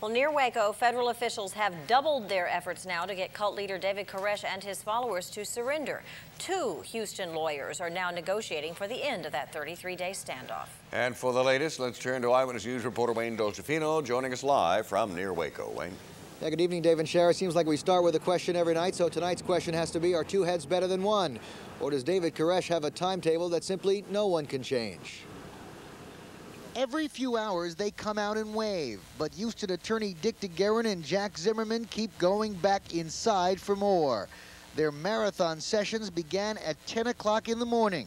Well, near Waco, federal officials have doubled their efforts now to get cult leader David Koresh and his followers to surrender. 2 Houston lawyers are now negotiating for the end of that 33-day standoff. And for the latest, let's turn to Eyewitness News reporter Wayne Dolcefino joining us live from near Waco. Wayne. Yeah, good evening, Dave and Shara. Seems like we start with a question every night, so tonight's question has to be, are 2 heads better than 1? Or does David Koresh have a timetable that simply no one can change? Every few hours, they come out and wave. But Houston attorney Dick DeGuerin and Jack Zimmerman keep going back inside for more. Their marathon sessions began at 10 o'clock in the morning.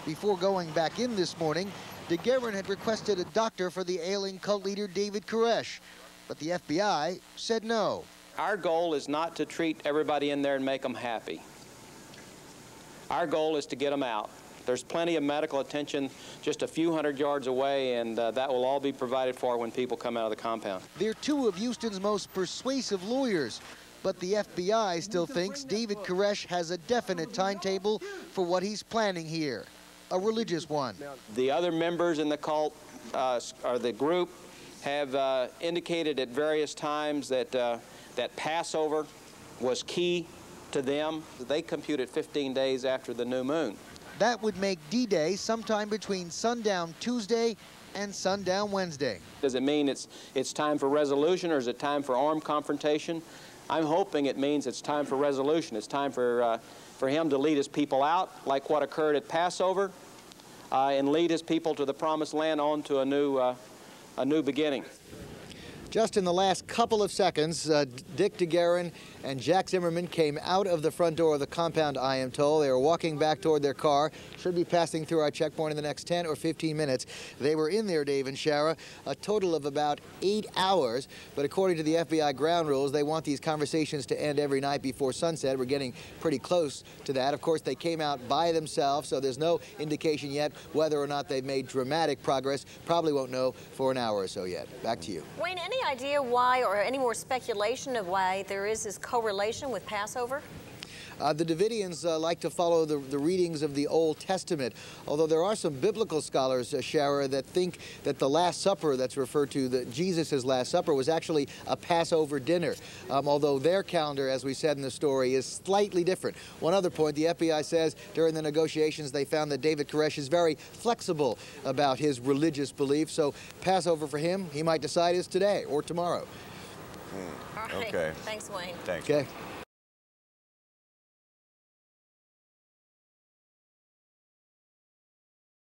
Before going back in this morning, DeGuerin had requested a doctor for the ailing cult leader David Koresh. But the FBI said no. Our goal is not to treat everybody in there and make them happy. Our goal is to get them out. There's plenty of medical attention just a few hundred yards away, and that will all be provided for when people come out of the compound. They're 2 of Houston's most persuasive lawyers, but the FBI still thinks David Koresh has a definite timetable for what he's planning here, a religious one. The other members in the cult, or the group, have indicated at various times that, that Passover was key to them. They computed 15 days after the new moon. That would make D-Day sometime between sundown Tuesday and sundown Wednesday. Does it mean it's time for resolution, or is it time for armed confrontation? I'm hoping it means it's time for resolution. It's time for him to lead his people out, like what occurred at Passover, and lead his people to the promised land on to a new beginning. Just in the last couple of seconds, Dick DeGuerin and Jack Zimmerman came out of the front door of the compound, I am told. They were walking back toward their car. Should be passing through our checkpoint in the next 10 or 15 minutes. They were in there, Dave and Shara, a total of about 8 hours. But according to the FBI ground rules, they want these conversations to end every night before sunset. We're getting pretty close to that. Of course, they came out by themselves, so there's no indication yet whether or not they've made dramatic progress. Probably won't know for an hour or so yet. Back to you. Wayne, any idea why, or any more speculation of why there is this correlation with Passover? The Davidians like to follow the readings of the Old Testament, although there are some biblical scholars, Shara, that think that the Last Supper that's referred to, Jesus' Last Supper, was actually a Passover dinner, although their calendar, as we said in the story, is slightly different. One other point, the FBI says during the negotiations they found that David Koresh is very flexible about his religious beliefs, so Passover for him, he might decide, is today or tomorrow. All right. Okay. Thanks, Wayne. Thanks. Okay.